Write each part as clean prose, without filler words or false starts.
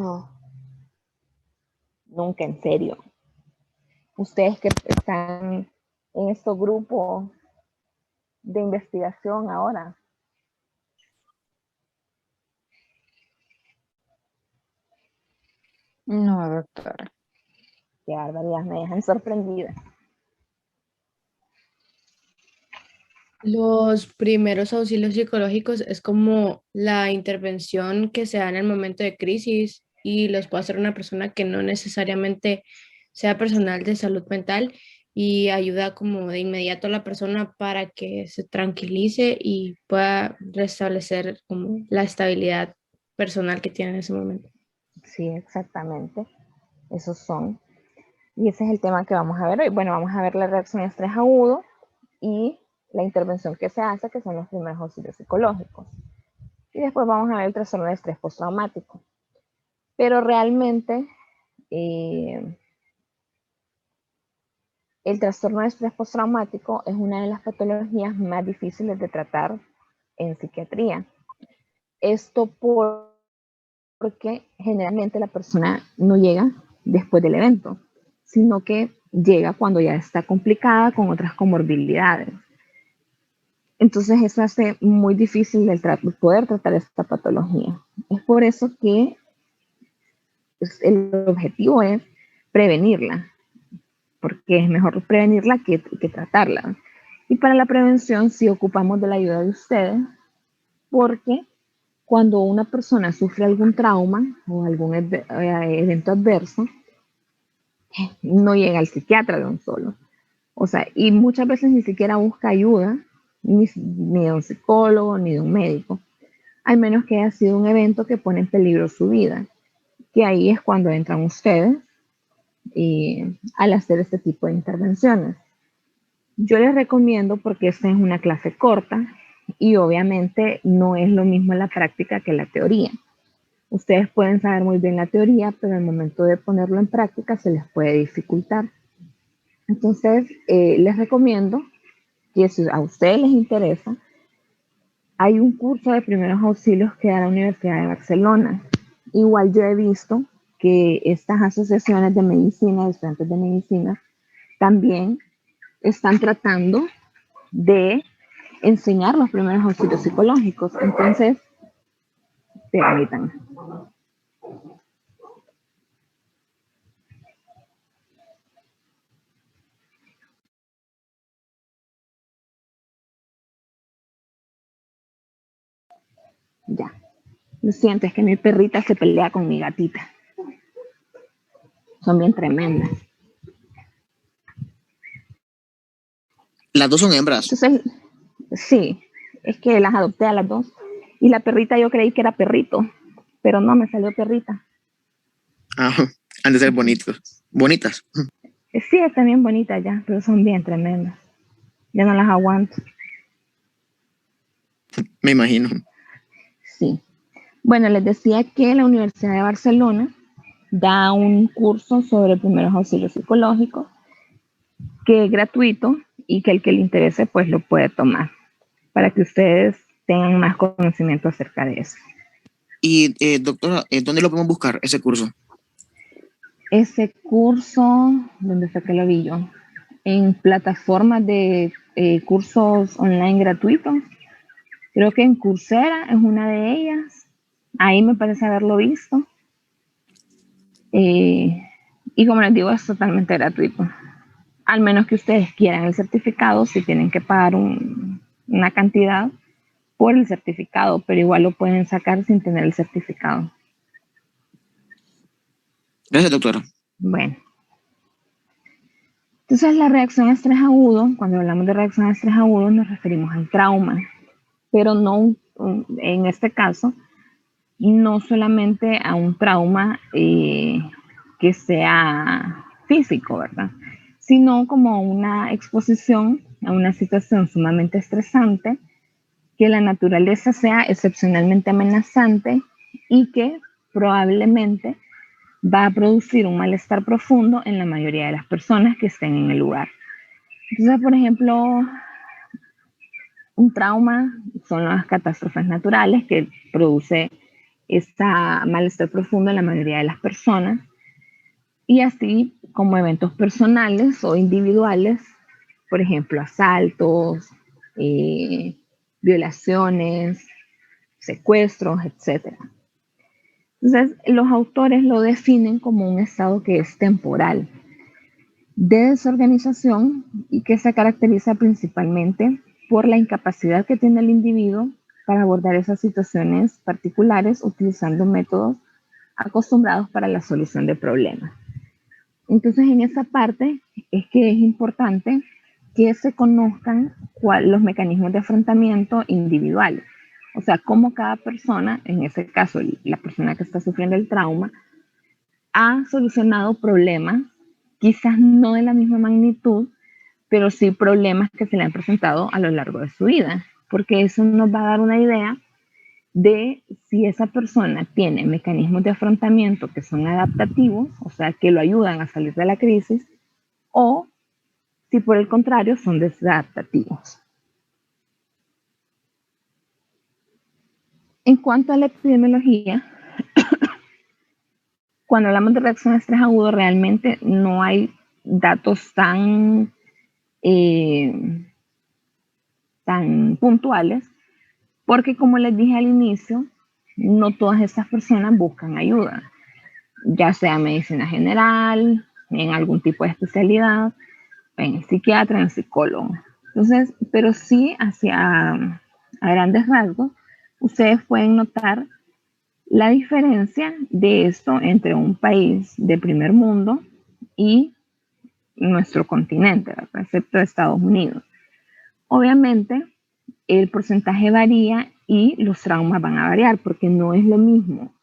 No, nunca, en serio. Ustedes que están en estos grupos de investigación ahora. No, doctora. Qué barbaridad, me dejan sorprendida. Los primeros auxilios psicológicos es como la intervención que se da en el momento de crisis y los puede hacer una persona que no necesariamente sea personal de salud mental y ayuda como de inmediato a la persona para que se tranquilice y pueda restablecer como la estabilidad personal que tiene en ese momento. Sí, exactamente. Esos son. Y ese es el tema que vamos a ver hoy. Bueno, vamos a ver la reacción a estrés agudo y la intervención que se hace, que son los primeros auxilios psicológicos. Y después vamos a ver el trastorno de estrés postraumático. Pero realmente el trastorno de estrés postraumático es una de las patologías más difíciles de tratar en psiquiatría. Esto porque generalmente la persona no llega después del evento, sino que llega cuando ya está complicada con otras comorbilidades. Entonces eso hace muy difícil poder tratar esta patología. Es por eso que el objetivo es prevenirla, porque es mejor prevenirla que tratarla. Y para la prevención sí ocupamos de la ayuda de ustedes, porque cuando una persona sufre algún trauma o algún evento adverso, no llega al psiquiatra de un solo. O sea, y muchas veces ni siquiera busca ayuda, ni de un psicólogo, ni de un médico, al menos que haya sido un evento que pone en peligro su vida, que ahí es cuando entran ustedes al hacer este tipo de intervenciones. Yo les recomiendo, porque esta es una clase corta y obviamente no es lo mismo la práctica que la teoría. Ustedes pueden saber muy bien la teoría, pero al momento de ponerlo en práctica se les puede dificultar. Entonces, les recomiendo que si a ustedes les interesa, hay un curso de primeros auxilios que da la Universidad de Barcelona. Igual yo he visto que estas asociaciones de medicina, de estudiantes de medicina, también están tratando de enseñar los primeros auxilios psicológicos. Entonces, permítanme. Ya. Lo siento, es que mi perrita se pelea con mi gatita. Son bien tremendas. Las dos son hembras. Entonces, sí, es que las adopté a las dos. Y la perrita yo creí que era perrito, pero no, me salió perrita. Ah, han de ser bonitos. Bonitas. Sí, están bien bonitas ya, pero son bien tremendas. Ya no las aguanto. Me imagino. Sí. Bueno, les decía que la Universidad de Barcelona da un curso sobre primeros auxilios psicológicos que es gratuito y que el que le interese pues lo puede tomar para que ustedes tengan más conocimiento acerca de eso. Y doctora, ¿dónde lo podemos buscar ese curso? Ese curso, ¿dónde fue que lo vi yo? En plataformas de cursos online gratuitos. Creo que en Coursera es una de ellas. Ahí me parece haberlo visto. Y como les digo, es totalmente gratuito. Al menos que ustedes quieran el certificado, si tienen que pagar una cantidad por el certificado, pero igual lo pueden sacar sin tener el certificado. Gracias, doctora. Bueno. Entonces, la reacción a estrés agudo, cuando hablamos de reacción a estrés agudo, nos referimos al trauma, pero no, en este caso, no solamente a un trauma que sea físico, ¿verdad? Sino como una exposición a una situación sumamente estresante, que la naturaleza sea excepcionalmente amenazante y que probablemente va a producir un malestar profundo en la mayoría de las personas que estén en el lugar. Entonces, por ejemplo, un trauma son las catástrofes naturales que produce está malestar profundo en la mayoría de las personas, y así como eventos personales o individuales, por ejemplo, asaltos, violaciones, secuestros, etc. Entonces, los autores lo definen como un estado que es temporal, de desorganización y que se caracteriza principalmente por la incapacidad que tiene el individuo para abordar esas situaciones particulares utilizando métodos acostumbrados para la solución de problemas. Entonces, en esa parte es que es importante que se conozcan los mecanismos de afrontamiento individuales. O sea, cómo cada persona, en ese caso la persona que está sufriendo el trauma, ha solucionado problemas, quizás no de la misma magnitud, pero sí problemas que se le han presentado a lo largo de su vida, porque eso nos va a dar una idea de si esa persona tiene mecanismos de afrontamiento que son adaptativos, o sea, que lo ayudan a salir de la crisis, o si por el contrario son desadaptativos. En cuanto a la epidemiología, cuando hablamos de reacción a estrés agudo, realmente no hay datos tan puntuales, porque como les dije al inicio, no todas estas personas buscan ayuda, ya sea medicina general, en algún tipo de especialidad, en el psiquiatra, en el psicólogo. Entonces, pero sí, a grandes rasgos, ustedes pueden notar la diferencia de esto entre un país de primer mundo y nuestro continente, ¿verdad? Excepto Estados Unidos. Obviamente, el porcentaje varía y los traumas van a variar porque no es lo mismo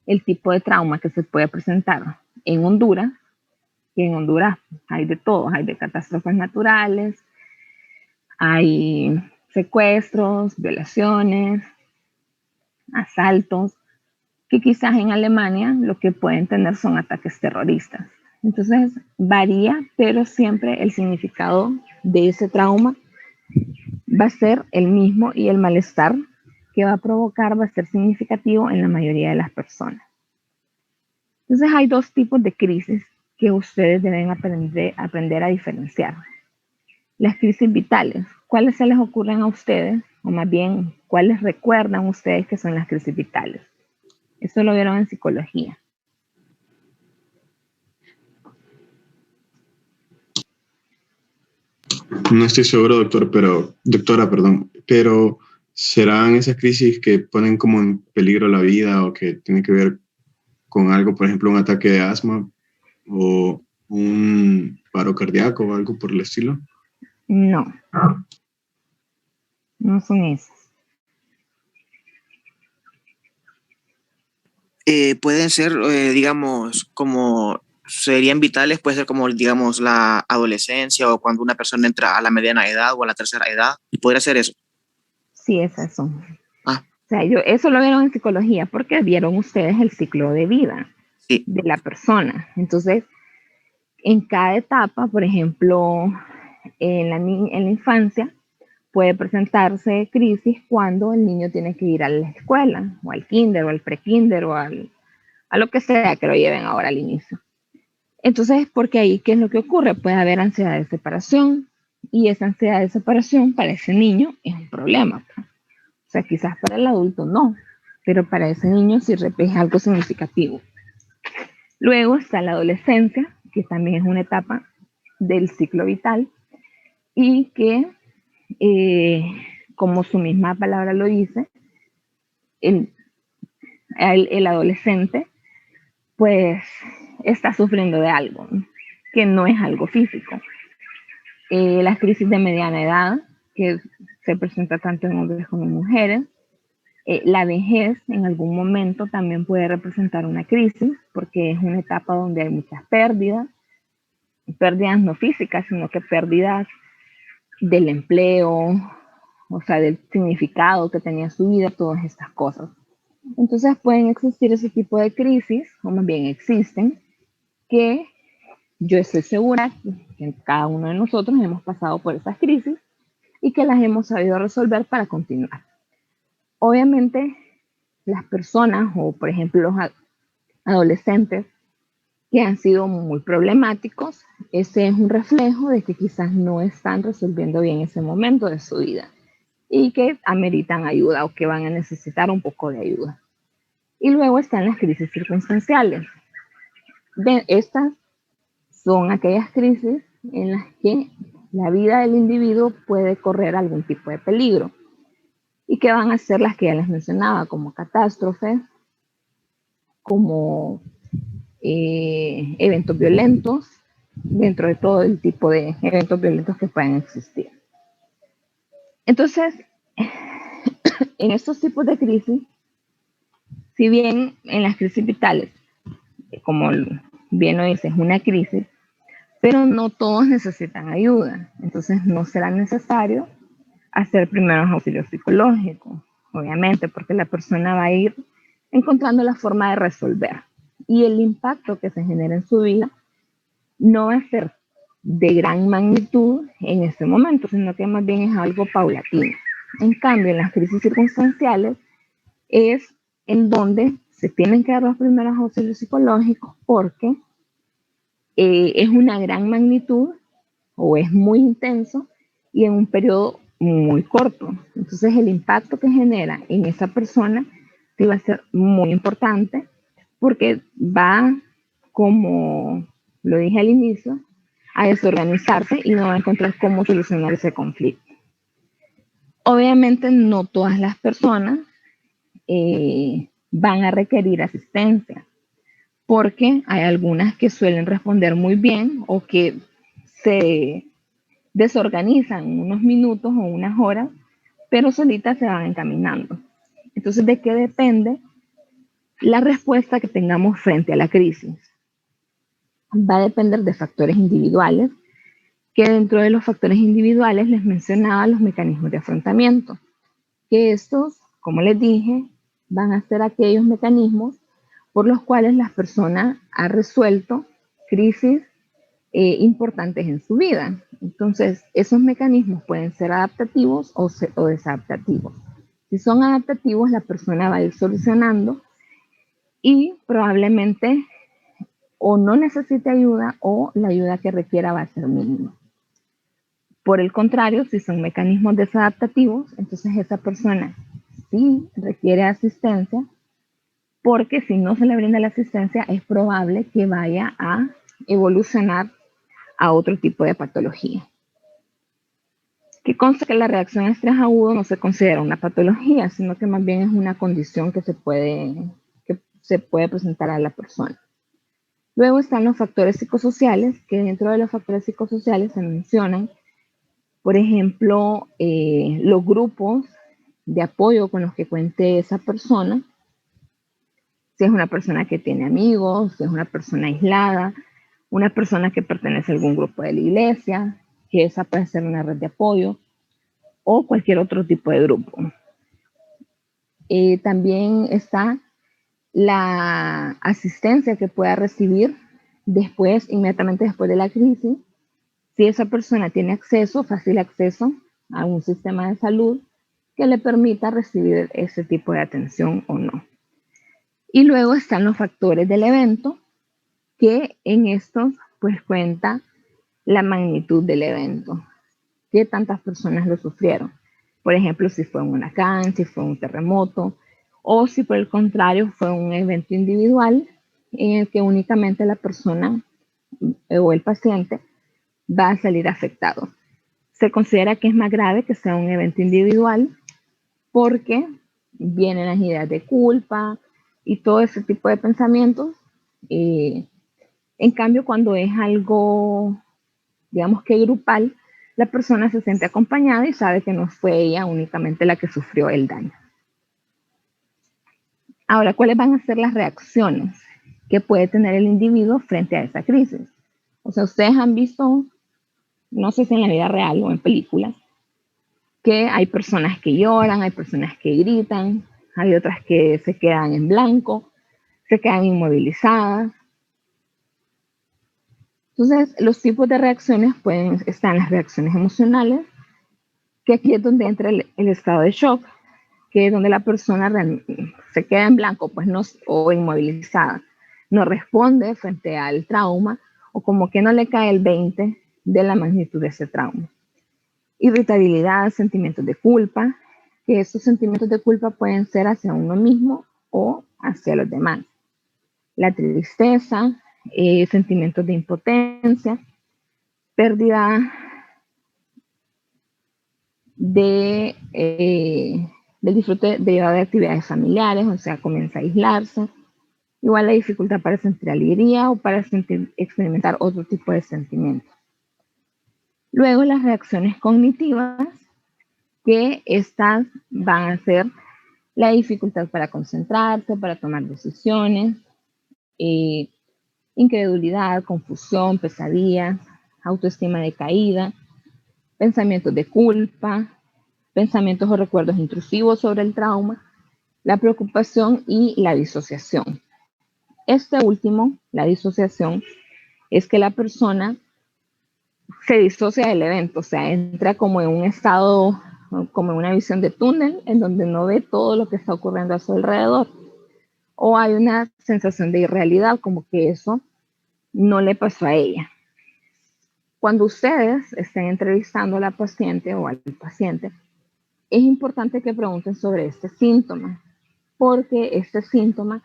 el tipo de trauma que se puede presentar en Honduras, que en Honduras hay de todo, hay de catástrofes naturales, hay secuestros, violaciones, asaltos, que quizás en Alemania lo que pueden tener son ataques terroristas. Entonces varía, pero siempre el significado de ese trauma va a ser el mismo y el malestar que va a provocar va a ser significativo en la mayoría de las personas. Entonces hay dos tipos de crisis que ustedes deben aprender a diferenciar. Las crisis vitales, ¿cuáles se les ocurren a ustedes? O más bien, ¿cuáles recuerdan ustedes que son las crisis vitales? Eso lo vieron en psicología. No estoy seguro, doctora, pero ¿serán esas crisis que ponen como en peligro la vida o que tienen que ver con algo, por ejemplo, un ataque de asma o un paro cardíaco o algo por el estilo? No, no son esas. Pueden ser, digamos, como serían vitales, puede ser como, digamos, la adolescencia o cuando una persona entra a la mediana edad o a la tercera edad. ¿Podría ser eso? Sí, esas son. Ah. O sea, eso lo vieron en psicología porque vieron ustedes el ciclo de vida Sí. de la persona. Entonces, en cada etapa, por ejemplo, en la infancia, puede presentarse crisis cuando el niño tiene que ir a la escuela, o al kinder, o al pre-kinder, o a lo que sea que lo lleven ahora al inicio. Entonces, porque ahí, ¿qué es lo que ocurre? Puede haber ansiedad de separación, y esa ansiedad de separación para ese niño es un problema. O sea, quizás para el adulto no, pero para ese niño sí es algo significativo. Luego está la adolescencia, que también es una etapa del ciclo vital, y que como su misma palabra lo dice, el adolescente pues está sufriendo de algo, que no es algo físico. Las crisis de mediana edad, que se presenta tanto en hombres como en mujeres. La vejez en algún momento también puede representar una crisis, porque es una etapa donde hay muchas pérdidas no físicas, sino que pérdidas del empleo, o sea, del significado que tenía su vida, todas estas cosas. Entonces pueden existir ese tipo de crisis, o más bien existen, que yo estoy segura que cada uno de nosotros hemos pasado por esas crisis y que las hemos sabido resolver para continuar. Obviamente, las personas o, por ejemplo, los adolescentes que han sido muy problemáticos, ese es un reflejo de que quizás no están resolviendo bien ese momento de su vida y que ameritan ayuda o que van a necesitar un poco de ayuda. Y luego están las crisis circunstanciales. Estas son aquellas crisis en las que la vida del individuo puede correr algún tipo de peligro y que van a ser las que ya les mencionaba, como catástrofes, como eventos violentos, dentro de todo el tipo de eventos violentos que pueden existir. Entonces, en estos tipos de crisis, si bien en las crisis vitales, como bien lo dice, es una crisis, pero no todos necesitan ayuda. Entonces, no será necesario hacer primeros auxilios psicológicos, obviamente, porque la persona va a ir encontrando la forma de resolver. Y el impacto que se genera en su vida no va a ser de gran magnitud en ese momento, sino que más bien es algo paulatino. En cambio, en las crisis circunstanciales es en donde se tienen que dar los primeros auxilios psicológicos porque es una gran magnitud o es muy intenso y en un periodo muy corto. Entonces el impacto que genera en esa persona sí va a ser muy importante porque va, como lo dije al inicio, a desorganizarse y no va a encontrar cómo solucionar ese conflicto. Obviamente no todas las personas van a requerir asistencia, porque hay algunas que suelen responder muy bien o que se desorganizan unos minutos o unas horas, pero solitas se van encaminando. Entonces, ¿de qué depende la respuesta que tengamos frente a la crisis? Va a depender de factores individuales, que dentro de los factores individuales les mencionaba los mecanismos de afrontamiento, que estos, como les dije, van a ser aquellos mecanismos por los cuales las personas han resuelto crisis importantes en su vida. Entonces, esos mecanismos pueden ser adaptativos o desadaptativos. Si son adaptativos, la persona va a ir solucionando y probablemente o no necesite ayuda o la ayuda que requiera va a ser mínima. Por el contrario, si son mecanismos desadaptativos, entonces esa persona sí requiere asistencia, porque si no se le brinda la asistencia es probable que vaya a evolucionar a otro tipo de patología. Que consta que la reacción a estrés agudo no se considera una patología, sino que más bien es una condición que se puede presentar a la persona. Luego están los factores psicosociales, que dentro de los factores psicosociales se mencionan, por ejemplo, los grupos de apoyo con los que cuente esa persona, si es una persona que tiene amigos, si es una persona aislada, una persona que pertenece a algún grupo de la iglesia, que esa puede ser una red de apoyo, o cualquier otro tipo de grupo. También está la asistencia que pueda recibir inmediatamente después de la crisis, si esa persona tiene fácil acceso a un sistema de salud que le permita recibir ese tipo de atención o no. Y luego están los factores del evento, que en estos pues cuenta la magnitud del evento, qué tantas personas lo sufrieron. Por ejemplo, si fue un huracán, si fue un terremoto, o si por el contrario fue un evento individual en el que únicamente la persona o el paciente va a salir afectado. Se considera que es más grave que sea un evento individual porque vienen las ideas de culpa y todo ese tipo de pensamientos. En cambio, cuando es algo, digamos que grupal, la persona se siente acompañada y sabe que no fue ella únicamente la que sufrió el daño. Ahora, ¿cuáles van a ser las reacciones que puede tener el individuo frente a esa crisis? O sea, ustedes han visto, no sé si en la vida real o en películas, que hay personas que lloran, hay personas que gritan, hay otras que se quedan en blanco, se quedan inmovilizadas. Entonces, los tipos de reacciones están las reacciones emocionales, que aquí es donde entra el estado de shock, que es donde la persona se queda en blanco, pues no, o inmovilizada, no responde frente al trauma, o como que no le cae el 20 de la magnitud de ese trauma. Irritabilidad, sentimientos de culpa, que esos sentimientos de culpa pueden ser hacia uno mismo o hacia los demás. La tristeza, sentimientos de impotencia, pérdida del disfrute de llevar de actividades familiares, o sea, comienza a aislarse. Igual la dificultad para sentir alegría o para experimentar otro tipo de sentimientos. Luego las reacciones cognitivas, que estas van a ser la dificultad para concentrarse, para tomar decisiones, incredulidad, confusión, pesadillas, autoestima decaída, pensamientos de culpa, pensamientos o recuerdos intrusivos sobre el trauma, la preocupación y la disociación. Este último, la disociación, es que la persona se disocia del evento, o sea, entra como en un estado, como en una visión de túnel, en donde no ve todo lo que está ocurriendo a su alrededor. O hay una sensación de irrealidad, como que eso no le pasó a ella. Cuando ustedes estén entrevistando a la paciente o al paciente, es importante que pregunten sobre este síntoma, porque este síntoma,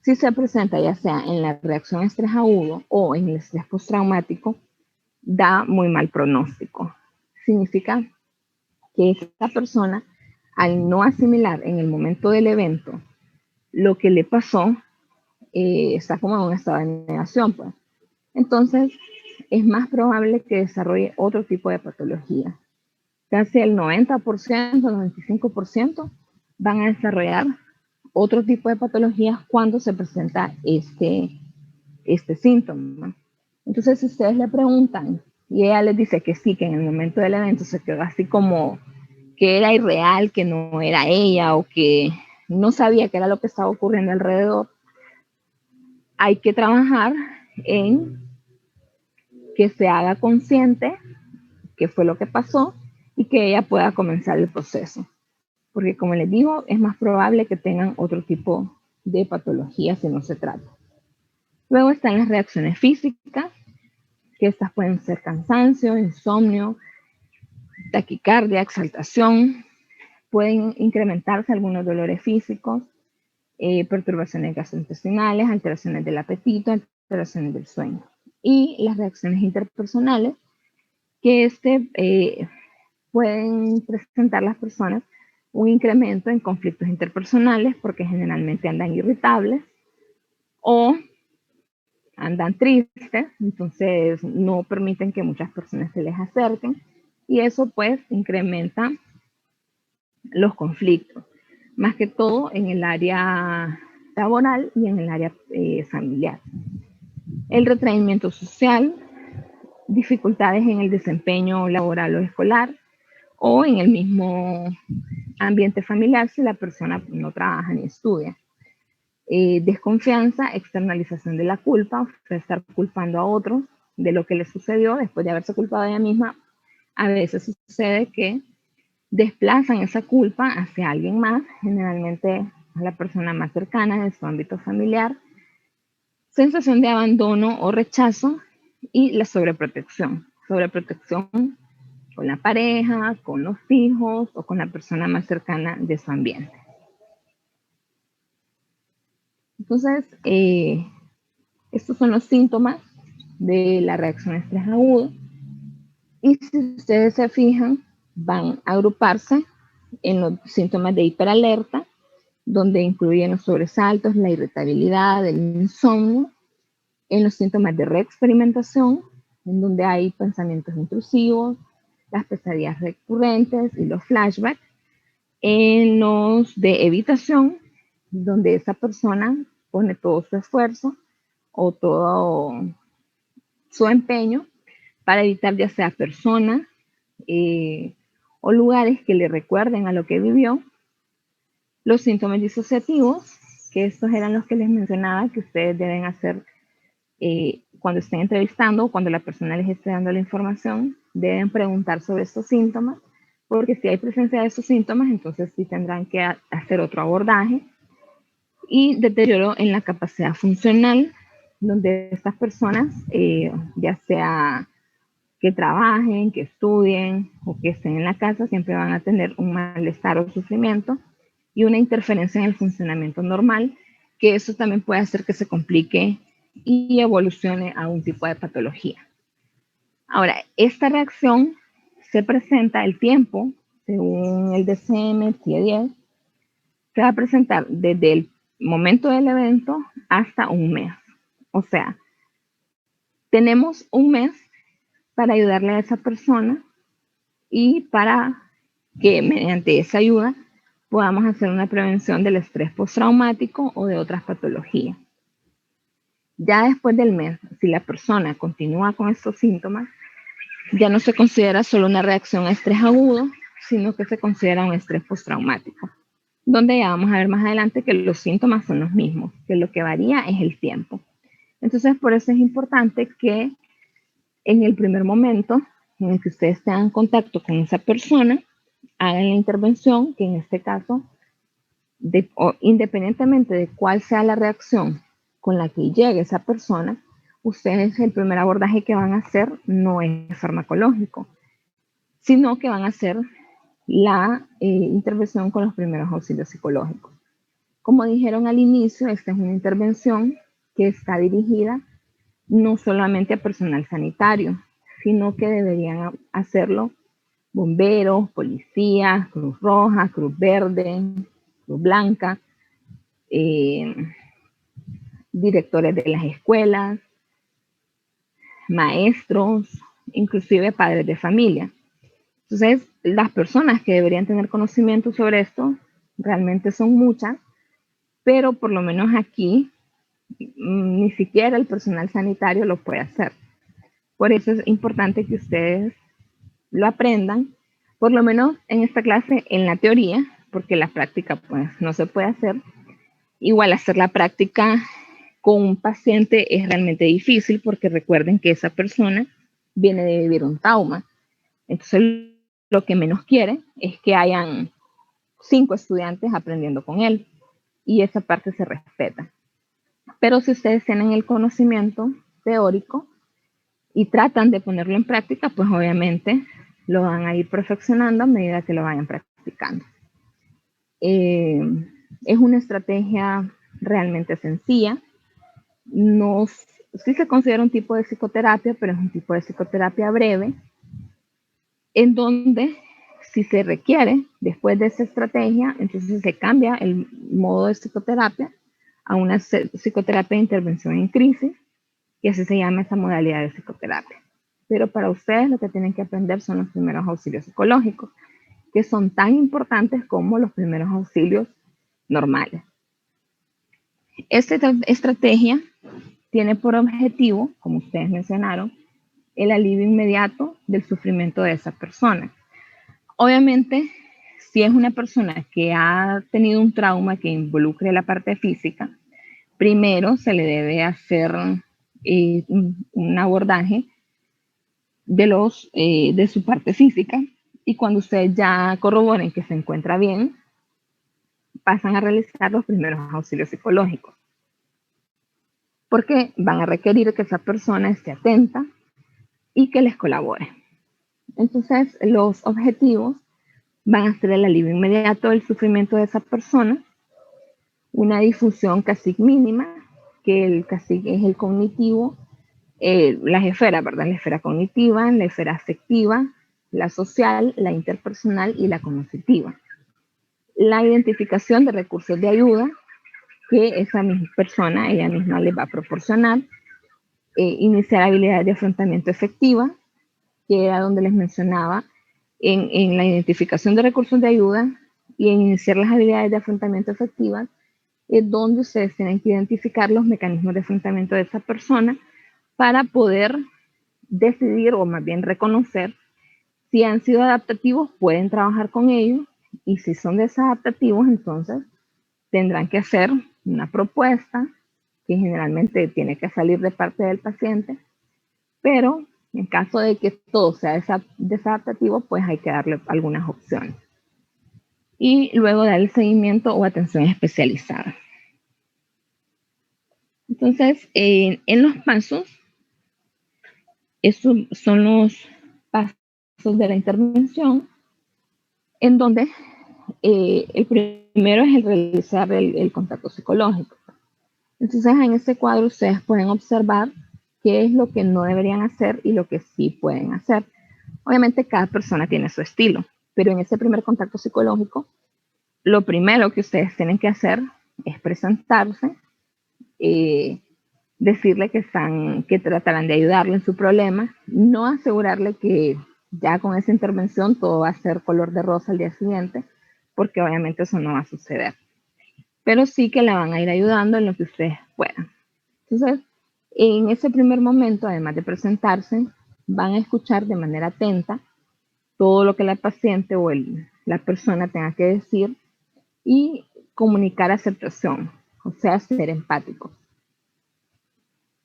si se presenta ya sea en la reacción estrés agudo o en el estrés postraumático, da muy mal pronóstico. Significa que esta persona, al no asimilar en el momento del evento lo que le pasó, está como en un estado de negación, pues. Entonces, es más probable que desarrolle otro tipo de patología. Casi el 90%, 95% van a desarrollar otro tipo de patologías cuando se presenta este síntoma. Entonces, si ustedes le preguntan y ella les dice que sí, que en el momento del evento se quedó así como que era irreal, que no era ella o que no sabía qué era lo que estaba ocurriendo alrededor, hay que trabajar en que se haga consciente qué fue lo que pasó y que ella pueda comenzar el proceso. Porque como les digo, es más probable que tengan otro tipo de patología si no se trata. Luego están las reacciones físicas, que estas pueden ser cansancio, insomnio, taquicardia, exaltación. Pueden incrementarse algunos dolores físicos, perturbaciones gastrointestinales, alteraciones del apetito, alteraciones del sueño. Y las reacciones interpersonales, que pueden presentar las personas un incremento en conflictos interpersonales porque generalmente andan irritables o andan tristes, entonces no permiten que muchas personas se les acerquen y eso pues incrementa los conflictos, más que todo en el área laboral y en el área familiar. El retraimiento social, dificultades en el desempeño laboral o escolar o en el mismo ambiente familiar si la persona no trabaja ni estudia. Desconfianza, externalización de la culpa, o sea, estar culpando a otros de lo que le sucedió después de haberse culpado a ella misma. A veces sucede que desplazan esa culpa hacia alguien más, generalmente a la persona más cercana de su ámbito familiar. Sensación de abandono o rechazo y la sobreprotección. Sobreprotección con la pareja, con los hijos o con la persona más cercana de su ambiente. Entonces, estos son los síntomas de la reacción a estrés agudo. Y si ustedes se fijan, van a agruparse en los síntomas de hiperalerta, donde incluyen los sobresaltos, la irritabilidad, el insomnio, en los síntomas de reexperimentación, en donde hay pensamientos intrusivos, las pesadillas recurrentes y los flashbacks, en los de evitación, donde esa persona pone todo su esfuerzo o todo su empeño para evitar ya sea personas o lugares que le recuerden a lo que vivió. Los síntomas disociativos, que estos eran los que les mencionaba que ustedes deben hacer cuando estén entrevistando o cuando la persona les esté dando la información, deben preguntar sobre estos síntomas porque si hay presencia de esos síntomas, entonces sí tendrán que hacer otro abordaje. Y deterioro en la capacidad funcional, donde estas personas, ya sea que trabajen, que estudien o que estén en la casa, siempre van a tener un malestar o sufrimiento y una interferencia en el funcionamiento normal, que eso también puede hacer que se complique y evolucione a un tipo de patología. Ahora, esta reacción se presenta el tiempo, según el DSM-10, se va a presentar desde el momento del evento hasta un mes. O sea, tenemos un mes para ayudarle a esa persona y para que mediante esa ayuda podamos hacer una prevención del estrés postraumático o de otras patologías. Ya después del mes, si la persona continúa con estos síntomas, ya no se considera solo una reacción a estrés agudo, sino que se considera un estrés postraumático, donde ya vamos a ver más adelante que los síntomas son los mismos, que lo que varía es el tiempo. Entonces, por eso es importante que en el primer momento en el que ustedes tengan contacto con esa persona, hagan la intervención, que en este caso, independientemente de cuál sea la reacción con la que llegue esa persona, ustedes el primer abordaje que van a hacer no es farmacológico, sino que van a hacer la intervención con los primeros auxilios psicológicos. Como dijeron al inicio, esta es una intervención que está dirigida no solamente a personal sanitario, sino que deberían hacerlo bomberos, policías, Cruz Roja, Cruz Verde, Cruz Blanca, directores de las escuelas, maestros, inclusive padres de familia. Entonces, las personas que deberían tener conocimiento sobre esto realmente son muchas, pero por lo menos aquí ni siquiera el personal sanitario lo puede hacer. Por eso es importante que ustedes lo aprendan, por lo menos en esta clase, en la teoría, porque la práctica pues no se puede hacer. Igual hacer la práctica con un paciente es realmente difícil porque recuerden que esa persona viene de vivir un trauma. Entonces lo que menos quiere es que hayan 5 estudiantes aprendiendo con él y esa parte se respeta. Pero si ustedes tienen el conocimiento teórico y tratan de ponerlo en práctica, pues obviamente lo van a ir perfeccionando a medida que lo vayan practicando. Es una estrategia realmente sencilla. No, sí se considera un tipo de psicoterapia, pero es un tipo de psicoterapia breve, en donde si se requiere, después de esa estrategia, entonces se cambia el modo de psicoterapia a una psicoterapia de intervención en crisis, y así se llama esa modalidad de psicoterapia. Pero para ustedes lo que tienen que aprender son los primeros auxilios psicológicos, que son tan importantes como los primeros auxilios normales. Esta estrategia tiene por objetivo, como ustedes mencionaron, el alivio inmediato del sufrimiento de esa persona. Obviamente, si es una persona que ha tenido un trauma que involucre la parte física, primero se le debe hacer un abordaje de su parte física, y cuando ustedes ya corroboren que se encuentra bien, pasan a realizar los primeros auxilios psicológicos, porque van a requerir que esa persona esté atenta y que les colabore. Entonces, los objetivos van a ser el alivio inmediato del sufrimiento de esa persona, una difusión CASIG mínima, que el CASIG es el cognitivo, las esferas, ¿verdad? La esfera cognitiva, la esfera afectiva, la social, la interpersonal y la cognitiva. La identificación de recursos de ayuda que esa misma persona, ella misma les va a proporcionar, iniciar habilidades de afrontamiento efectiva, que era donde les mencionaba, en la identificación de recursos de ayuda y en iniciar las habilidades de afrontamiento efectivas, es donde ustedes tienen que identificar los mecanismos de afrontamiento de esa persona para poder decidir, o más bien reconocer, si han sido adaptativos, pueden trabajar con ellos, y si son desadaptativos, entonces tendrán que hacer una propuesta que generalmente tiene que salir de parte del paciente, pero En caso de que todo sea desadaptativo, pues hay que darle algunas opciones. Y luego dar el seguimiento o atención especializada. Entonces, en los pasos, esos son los pasos de la intervención, en donde el primero es el realizar el contacto psicológico. Entonces, en este cuadro ustedes pueden observar qué es lo que no deberían hacer y lo que sí pueden hacer. Obviamente, cada persona tiene su estilo, pero en ese primer contacto psicológico, lo primero que ustedes tienen que hacer es presentarse, decirle que tratarán de ayudarle en su problema, no asegurarle que ya con esa intervención todo va a ser color de rosa al día siguiente, porque obviamente eso no va a suceder. Pero sí que la van a ir ayudando en lo que ustedes puedan. Entonces, en ese primer momento, además de presentarse, van a escuchar de manera atenta todo lo que la paciente o la persona tenga que decir y comunicar aceptación, o sea, ser empáticos.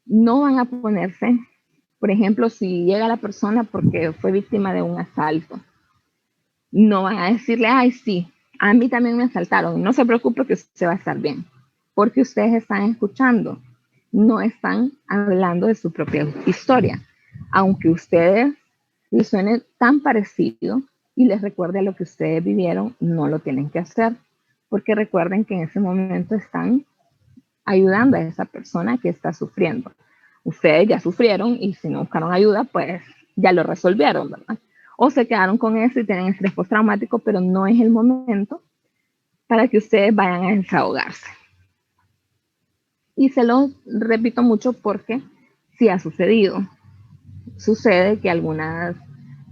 No van a ponerse, por ejemplo, si llega la persona porque fue víctima de un asalto, no van a decirle, ay, sí, a mí también me asaltaron, no se preocupe que usted va a estar bien, porque ustedes están escuchando, no están hablando de su propia historia, aunque ustedes les suene tan parecido y les recuerde a lo que ustedes vivieron, no lo tienen que hacer, porque recuerden que en ese momento están ayudando a esa persona que está sufriendo. Ustedes ya sufrieron y si no buscaron ayuda, pues ya lo resolvieron, ¿verdad? O se quedaron con eso y tienen estrés postraumático, pero no es el momento para que ustedes vayan a desahogarse. Y se lo repito mucho porque sí ha sucedido. Sucede que algunas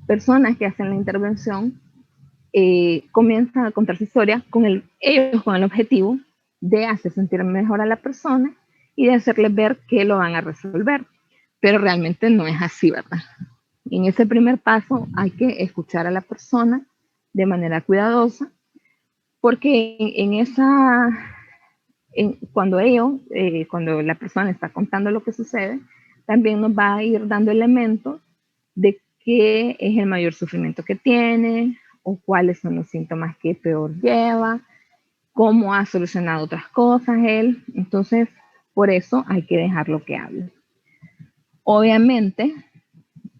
personas que hacen la intervención comienzan a contar su historia ellos con el objetivo de hacer sentir mejor a la persona y de hacerles ver que lo van a resolver. Pero realmente no es así, ¿verdad? En ese primer paso hay que escuchar a la persona de manera cuidadosa, porque cuando la persona está contando lo que sucede, también nos va a ir dando elementos de qué es el mayor sufrimiento que tiene o cuáles son los síntomas que peor lleva, cómo ha solucionado otras cosas él. Entonces, por eso hay que dejarlo que hable. Obviamente,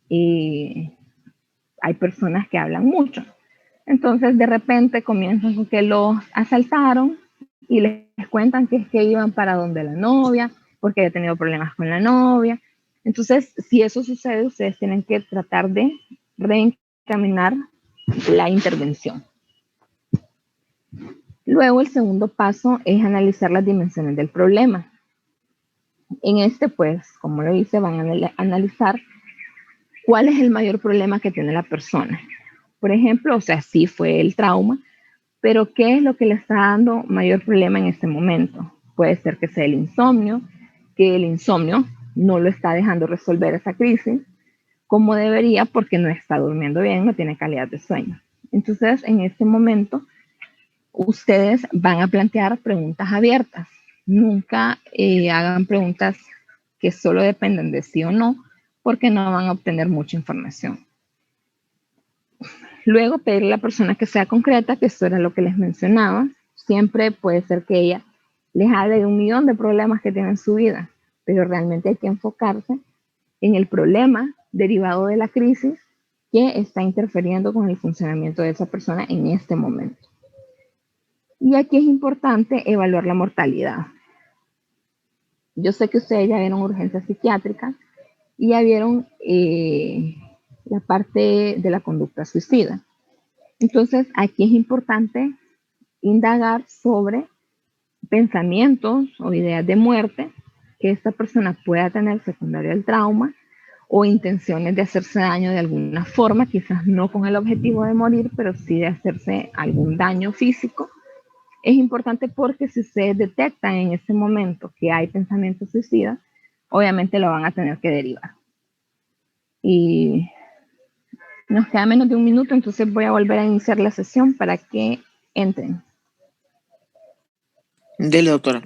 hay personas que hablan mucho. Entonces, de repente comienzan con que los asaltaron y les cuentan que es que iban para donde la novia, porque había tenido problemas con la novia. Entonces, si eso sucede, ustedes tienen que tratar de reencaminar la intervención. Luego, el segundo paso es analizar las dimensiones del problema. En este, pues, como lo hice, van a analizar cuál es el mayor problema que tiene la persona. Por ejemplo, o sea, sí fue el trauma, pero ¿qué es lo que le está dando mayor problema en este momento? Puede ser que sea el insomnio, que el insomnio no lo está dejando resolver esa crisis como debería porque no está durmiendo bien, no tiene calidad de sueño. Entonces, en este momento, ustedes van a plantear preguntas abiertas. Nunca hagan preguntas que solo dependen de sí o no, porque no van a obtener mucha información. Luego pedirle a la persona que sea concreta, que esto era lo que les mencionaba. Siempre puede ser que ella les hable de 1.000.000 de problemas que tiene en su vida, pero realmente hay que enfocarse en el problema derivado de la crisis que está interfiriendo con el funcionamiento de esa persona en este momento. Y aquí es importante evaluar la mortalidad. Yo sé que ustedes ya vieron urgencias psiquiátricas y ya vieron la parte de la conducta suicida. Entonces, aquí es importante indagar sobre pensamientos o ideas de muerte que esta persona pueda tener secundario al trauma o intenciones de hacerse daño de alguna forma, quizás no con el objetivo de morir, pero sí de hacerse algún daño físico. Es importante porque si ustedes detectan en ese momento que hay pensamientos suicidas, obviamente lo van a tener que derivar. Y nos queda menos de 1 minuto, entonces voy a volver a iniciar la sesión para que entren. Dele, doctora.